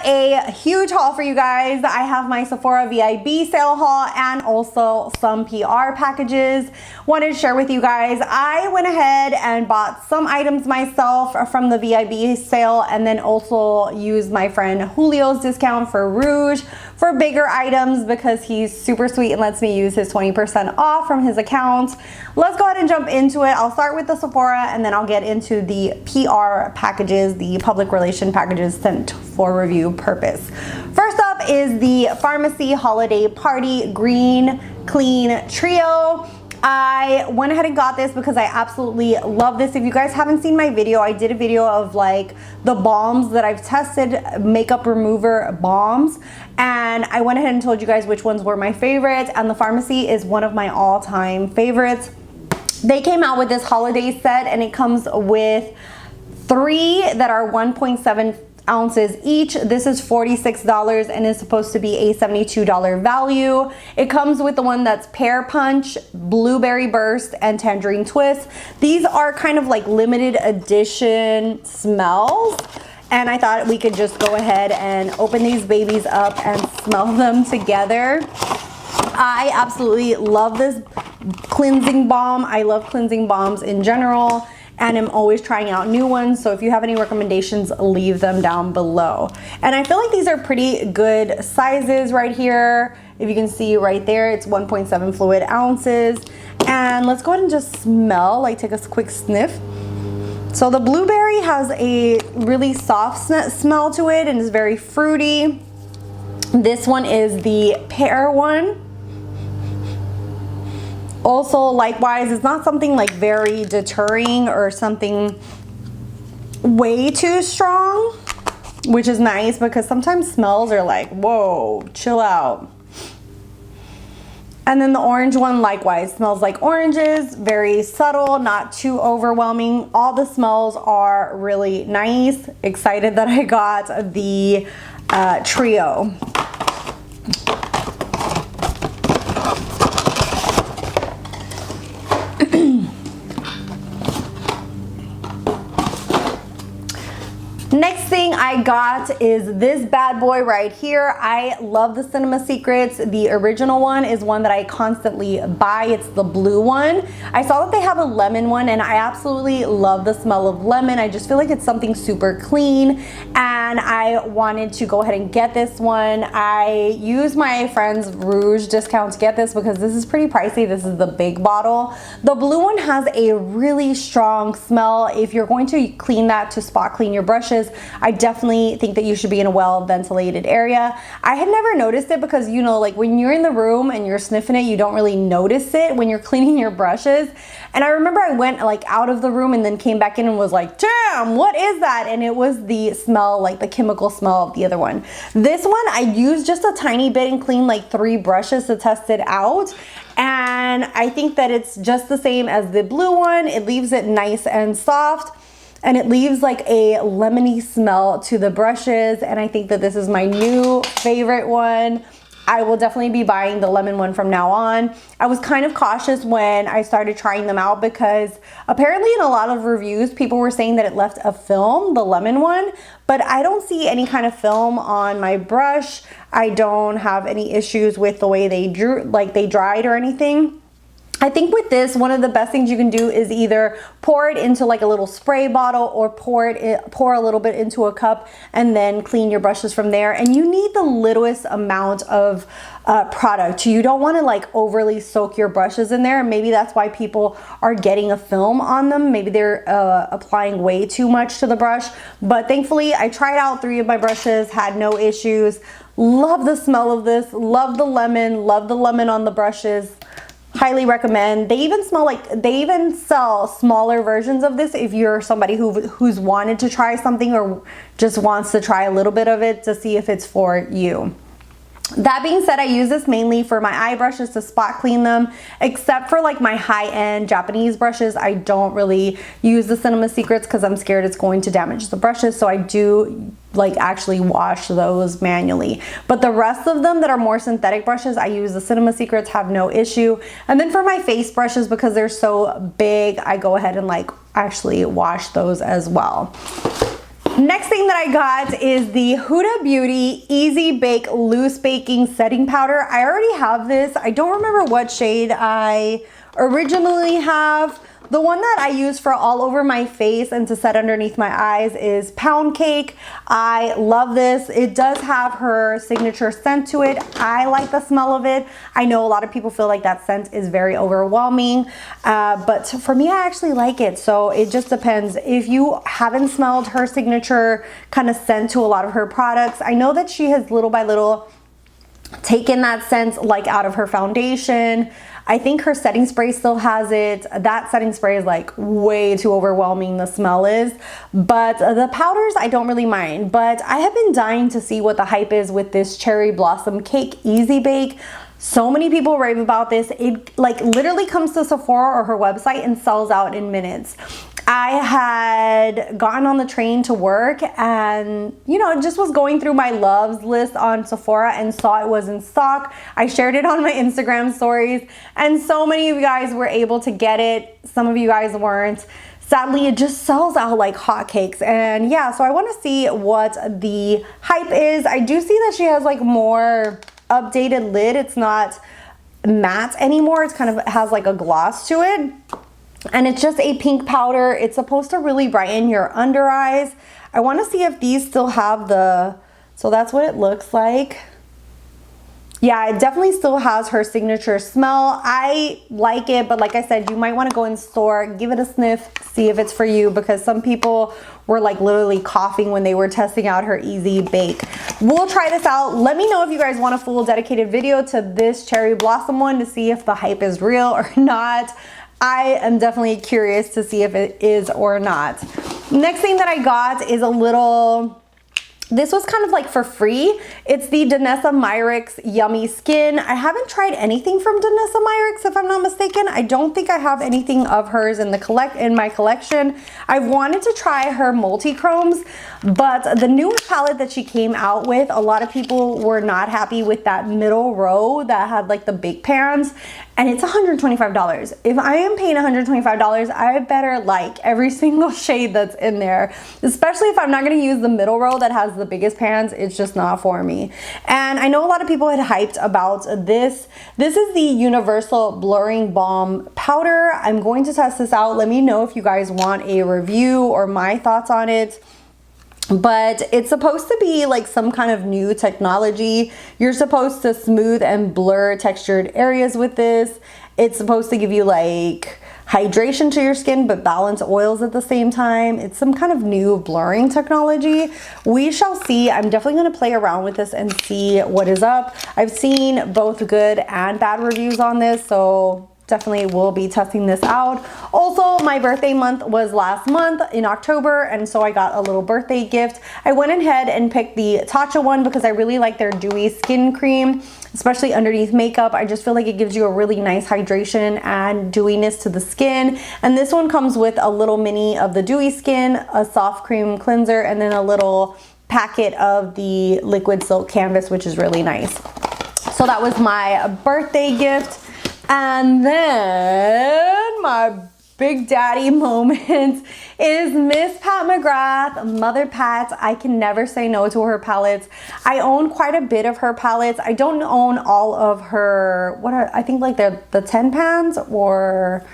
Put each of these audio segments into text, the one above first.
a huge haul for you guys. I have my Sephora Vib sale haul and also some PR packages. Wanted to share with you guys. I went ahead and bought some items myself from the Vib sale and then also used my friend Julio's discount for Rouge for bigger items because he's super sweet and lets me use his 20% off from his account. Let's go ahead and jump into it. I'll start with the Sephora and then I'll get into the PR packages, the public relation packages sent for review purpose. First up is the Pharmacy Holiday Party Green Clean Trio. I went ahead and got this because I absolutely love this. If you guys haven't seen my video, I did a video of like the balms that I've tested, makeup remover balms, and I went ahead and told you guys which ones were my favorites, and the Pharmacy is one of my all-time favorites. They came out with this holiday set and it comes with 3 that are 1.7 ounces each. This is $46 and is supposed to be a $72 value. It comes with the one that's Pear Punch, Blueberry Burst, and Tangerine Twist. These are kind of like limited edition smells, and I thought we could just go ahead and open these babies up and smell them together. I absolutely love this cleansing balm. I love cleansing balms in general, and I'm always trying out new ones. So if you have any recommendations, leave them down below. And I feel like these are pretty good sizes right here. If you can see right there, it's 1.7 fluid ounces. And let's go ahead and just smell, like take a quick sniff. So the blueberry has a really soft smell to it and is very fruity. This one is the pear one. Also, likewise, it's not something like very deterring or something way too strong, which is nice because sometimes smells are like, whoa, chill out. And then the orange one, likewise, smells like oranges, very subtle, not too overwhelming. All the smells are really nice. Excited that I got the trio. Next thing I got is this bad boy right here. I love the Cinema Secrets. The original one is one that I constantly buy. It's the blue one. I saw that they have a lemon one and I absolutely love the smell of lemon. I just feel like it's something super clean and I wanted to go ahead and get this one. I used my friend's Rouge discount to get this because this is pretty pricey. This is the big bottle. The blue one has a really strong smell. If you're going to clean that to spot clean your brushes, I definitely think that you should be in a well-ventilated area. I had never noticed it because, you know, like when you're in the room and you're sniffing it, you don't really notice it when you're cleaning your brushes. And I remember I went like out of the room and then came back in and was like, damn, what is that? And it was the smell, like the chemical smell of the other one. This one, I used just a tiny bit and cleaned like 3 brushes to test it out. And I think that it's just the same as the blue one. It leaves it nice and soft. And it leaves like a lemony smell to the brushes. And I think that this is my new favorite one. I will definitely be buying the lemon one from now on. I was kind of cautious when I started trying them out because apparently in a lot of reviews, people were saying that it left a film, the lemon one, but I don't see any kind of film on my brush. I don't have any issues with the way they dried or anything. I think with this, one of the best things you can do is either pour it into like a little spray bottle or pour a little bit into a cup and then clean your brushes from there. And you need the littlest amount of product. You don't want to like overly soak your brushes in there. Maybe that's why people are getting a film on them. Maybe they're applying way too much to the brush. But thankfully, I tried out 3 of my brushes, had no issues. Love the smell of this. Love the lemon on the brushes. Highly recommend. They even sell smaller versions of this if you're somebody who's wanted to try something or just wants to try a little bit of it to see if it's for you. That being said, I use this mainly for my eye brushes to spot clean them, except for like my high-end Japanese brushes. I don't really use the Cinema Secrets because I'm scared it's going to damage the brushes, so I do like actually wash those manually. But the rest of them that are more synthetic brushes, I use the Cinema Secrets, have no issue. And then for my face brushes, because they're so big, I go ahead and like actually wash those as well. Next thing that I got is the Huda Beauty Easy Bake Loose Baking Setting Powder. I already have this. I don't remember what shade I originally have. The one that I use for all over my face and to set underneath my eyes is Pound Cake. I love this. It does have her signature scent to it. I like the smell of it. I know a lot of people feel like that scent is very overwhelming, but for me, I actually like it. So it just depends. If you haven't smelled her signature kind of scent to a lot of her products, I know that she has little by little taken that scent like out of her foundation. I think her setting spray still has it. That setting spray is like way too overwhelming, the smell is. But the powders, I don't really mind. But I have been dying to see what the hype is with this Cherry Blossom Cake Easy Bake. So many people rave about this. It like literally comes to Sephora or her website and sells out in minutes. I had gotten on the train to work and, you know, just was going through my loves list on Sephora and saw it was in stock. I shared it on my Instagram stories and so many of you guys were able to get it. Some of you guys weren't. Sadly, it just sells out like hotcakes. And yeah, so I want to see what the hype is. I do see that she has like more updated lid. It's not matte anymore. It's kind of has like a gloss to it. And it's just a pink powder. It's supposed to really brighten your under eyes. I want to see if these still have the, so that's what it looks like. Yeah, it definitely still has her signature smell. I like it, but like I said, you might want to go in store, give it a sniff, see if it's for you, because some people were like literally coughing when they were testing out her Easy Bake. We'll try this out. Let me know if you guys want a full dedicated video to this Cherry Blossom one to see if the hype is real or not. I am definitely curious to see if it is or not. Next thing that I got is a little, this was kind of like for free. It's the Danessa Myricks Yummy Skin. I haven't tried anything from Danessa Myricks, if I'm not mistaken. I don't think I have anything of hers in my collection. I wanted to try her multi-chromes, but the newest palette that she came out with, a lot of people were not happy with that middle row that had like the big pans. And it's $125. If I am paying $125, I better like every single shade that's in there, especially if I'm not gonna use the middle row that has the biggest pans. It's just not for me. And I know a lot of people had hyped about this. This is the Universal Blurring Balm Powder. I'm going to test this out. Let me know if you guys want a review or my thoughts on it. But it's supposed to be like some kind of new technology. You're supposed to smooth and blur textured areas with this. It's supposed to give you like hydration to your skin but balance oils at the same time. It's some kind of new blurring technology. We shall see. I'm definitely going to play around with this and see what is up. I've seen both good and bad reviews on this, so definitely will be testing this out. Also, my birthday month was last month in October, and so I got a little birthday gift. I went ahead and picked the Tatcha one because I really like their dewy skin cream, especially underneath makeup. I just feel like it gives you a really nice hydration and dewiness to the skin. And this one comes with a little mini of the dewy skin, a soft cream cleanser, and then a little packet of the liquid silk canvas, which is really nice. So that was my birthday gift. And then my big daddy moment is Miss Pat McGrath, Mother Pat. I can never say no to her palettes. I own quite a bit of her palettes. I don't own all of her, I think like the 10 pans or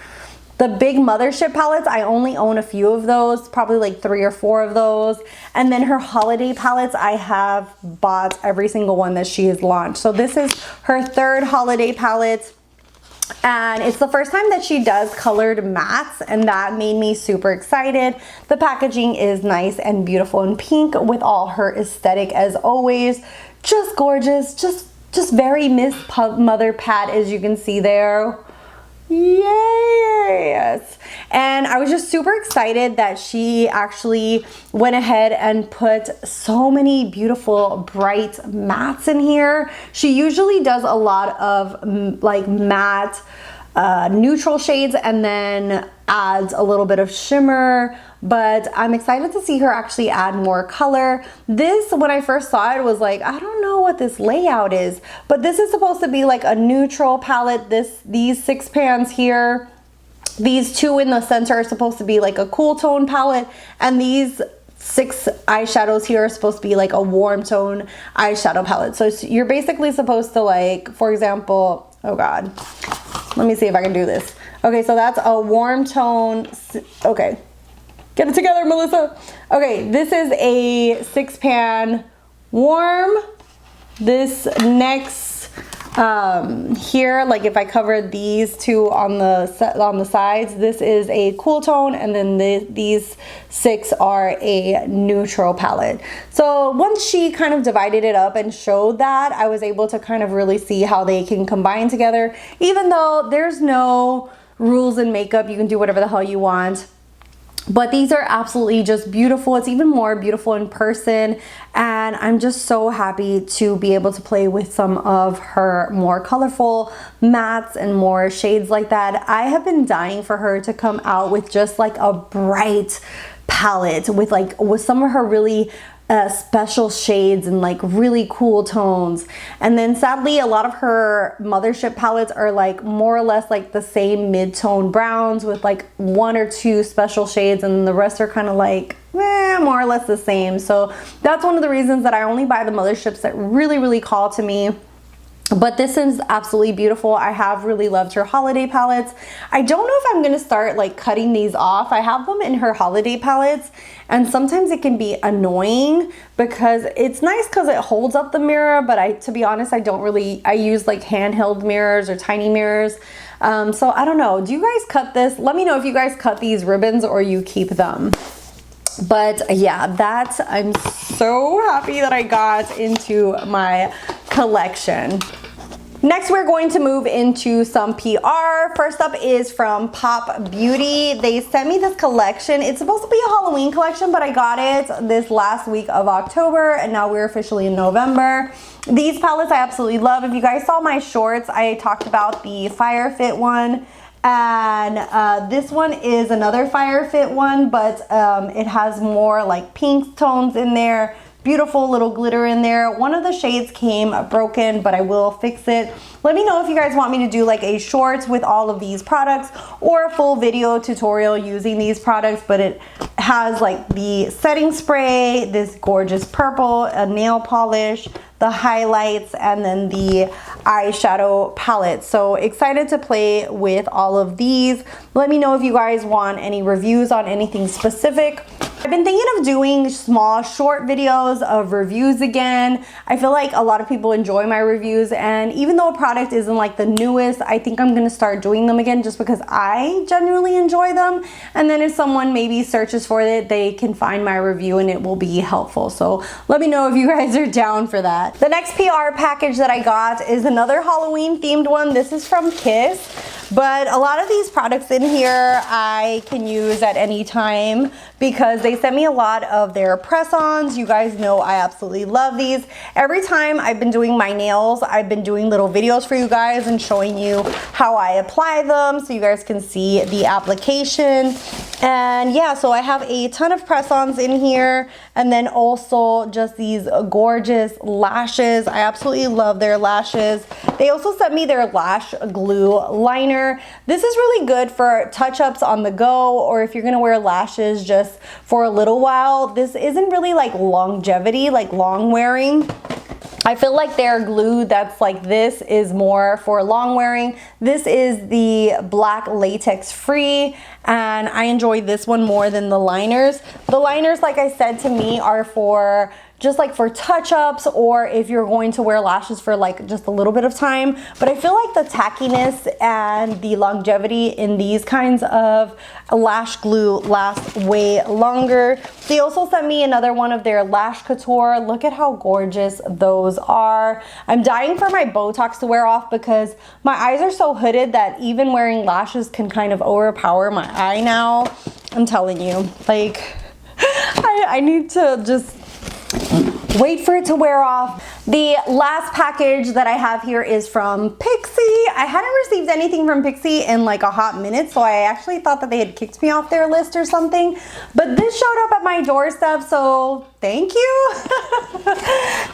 the big mothership palettes. I only own a few of those, probably like 3 or 4 of those. And then her holiday palettes, I have bought every single one that she has launched. So this is her 3rd holiday palette. And it's the first time that she does colored mattes, and that made me super excited. The packaging is nice and beautiful and pink with all her aesthetic as always. Just gorgeous, just very Miss Mother Pat, as you can see there. Yes. And I was just super excited that she actually went ahead and put so many beautiful bright mattes in here. She usually does a lot of like matte neutral shades and then adds a little bit of shimmer, but I'm excited to see her actually add more color. This, when I first saw it, was like, I don't know what this layout is, but this is supposed to be like a neutral palette. These 6 pans here, these 2 in the center are supposed to be like a cool tone palette, and these 6 eyeshadows here are supposed to be like a warm tone eyeshadow palette. So you're basically supposed to, like, for example, oh God, let me see if I can do this. Okay, so that's a warm tone. Okay, get it together, Melissa. Okay, this is a 6-pan warm. This next here, like if I cover these two on the sides, this is a cool tone, and then these 6 are a neutral palette. So once she kind of divided it up and showed that, I was able to kind of really see how they can combine together. Even though there's no rules in makeup, you can do whatever the hell you want. But these are absolutely just beautiful. It's even more beautiful in person, and I'm just so happy to be able to play with some of her more colorful mattes and more shades like that. I have been dying for her to come out with just like a bright palette with some of her really special shades and like really cool tones. And then sadly, a lot of her mothership palettes are like more or less like the same mid-tone browns with like 1 or 2 special shades, and the rest are kind of like more or less the same. So that's one of the reasons that I only buy the motherships that really call to me. But this is absolutely beautiful. I have really loved her holiday palettes. I don't know if I'm gonna start like cutting these off. I have them in her holiday palettes, and sometimes it can be annoying because it's nice because it holds up the mirror, but to be honest, I use like handheld mirrors or tiny mirrors. So I don't know. Do you guys cut this? Let me know if you guys cut these ribbons or you keep them. But yeah, I'm so happy that I got into my collection. Next, we're going to move into some PR. First up is from Pop Beauty. They sent me this collection. It's supposed to be a Halloween collection, but I got it this last week of October, and now we're officially in November. These palettes I absolutely love. If you guys saw my shorts, I talked about the Fire Fit one. And this one is another Fire Fit one, but it has more like pink tones in there. Beautiful little glitter in there. One of the shades came broken, but I will fix it. Let me know if you guys want me to do like a short with all of these products or a full video tutorial using these products, but it has like the setting spray, this gorgeous purple, a nail polish, the highlights, and then the eyeshadow palette. So excited to play with all of these. Let me know if you guys want any reviews on anything specific. I've been thinking of doing small short videos of reviews again. I feel like a lot of people enjoy my reviews, and even though a product isn't like the newest, I think I'm gonna start doing them again just because I genuinely enjoy them. And then if someone maybe searches for it, they can find my review and it will be helpful. So let me know if you guys are down for that. The next PR package that I got is another Halloween themed one. This is from Kiss. But a lot of these products in here I can use at any time because they sent me a lot of their press-ons. You guys know I absolutely love these. Every time I've been doing my nails, I've been doing little videos for you guys and showing you how I apply them so you guys can see the application. And yeah, so I have a ton of press-ons in here, and then also just these gorgeous lashes. I absolutely love their lashes. They also sent me their lash glue liner. This is really good for touch-ups on the go, or if you're gonna wear lashes just for a little while. This isn't really like longevity, like long wearing. I feel like their glue that's like this is more for long wearing. This is the black latex free, and I enjoy this one more than the liners. The liners, like I said, to me are for just like for touch-ups, or if you're going to wear lashes for like just a little bit of time. But I feel like the tackiness and the longevity in these kinds of lash glue lasts way longer. They also sent me another one of their Lash Couture. Look at how gorgeous those are. I'm dying for my Botox to wear off because my eyes are so hooded that even wearing lashes can kind of overpower my eye now. I'm telling you, like, I need to just wait for it to wear off. The last package that I have here is from Pixie. I hadn't received anything from Pixie in like a hot minute, so I actually thought that they had kicked me off their list or something. But this showed up at my doorstep, so thank you.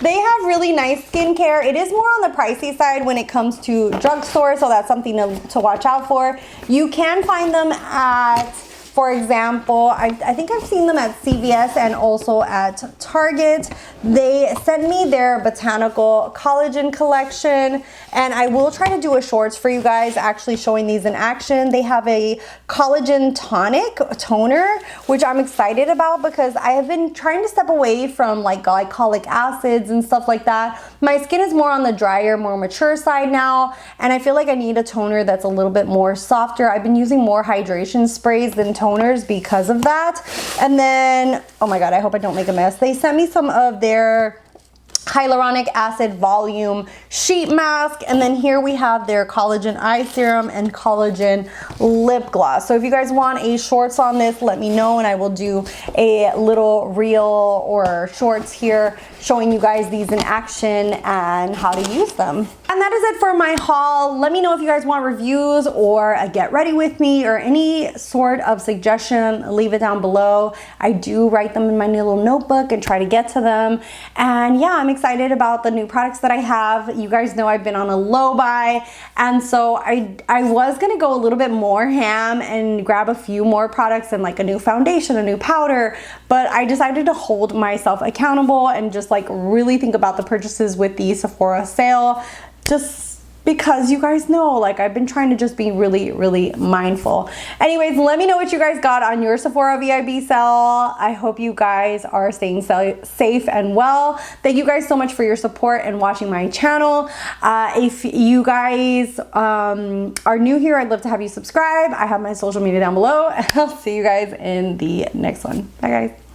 They have really nice skincare. It is more on the pricey side when it comes to drugstores, so that's something to watch out for. You can find them at For example, I think I've seen them at CVS and also at Target. They sent me their botanical collagen collection, and I will try to do a shorts for you guys actually showing these in action. They have a collagen tonic toner, which I'm excited about because I have been trying to step away from like glycolic acids and stuff like that. My skin is more on the drier, more mature side now, and I feel like I need a toner that's a little bit more softer. I've been using more hydration sprays than toners because of that. And then, oh my God, I hope I don't make a mess. They sent me some of their hyaluronic acid volume sheet mask, and then here we have their collagen eye serum and collagen lip gloss. So if you guys want a shorts on this, let me know and I will do a little reel or shorts here showing you guys these in action and how to use them. And that is it for my haul. Let me know if you guys want reviews or a get ready with me or any sort of suggestion, leave it down below. I do write them in my new little notebook and try to get to them. And yeah, I'm excited about the new products that I have. You guys know I've been on a low buy, and so I was gonna go a little bit more ham and grab a few more products and like a new foundation, a new powder, but I decided to hold myself accountable and just like really think about the purchases with the Sephora sale, just because you guys know, like, I've been trying to just be really mindful. Anyways, let me know what you guys got on your Sephora VIB sale. I hope you guys are staying safe and well. Thank you guys so much for your support and watching my channel. If you guys are new here, I'd love to have you subscribe. I have my social media down below, and I'll see you guys in the next one. Bye guys.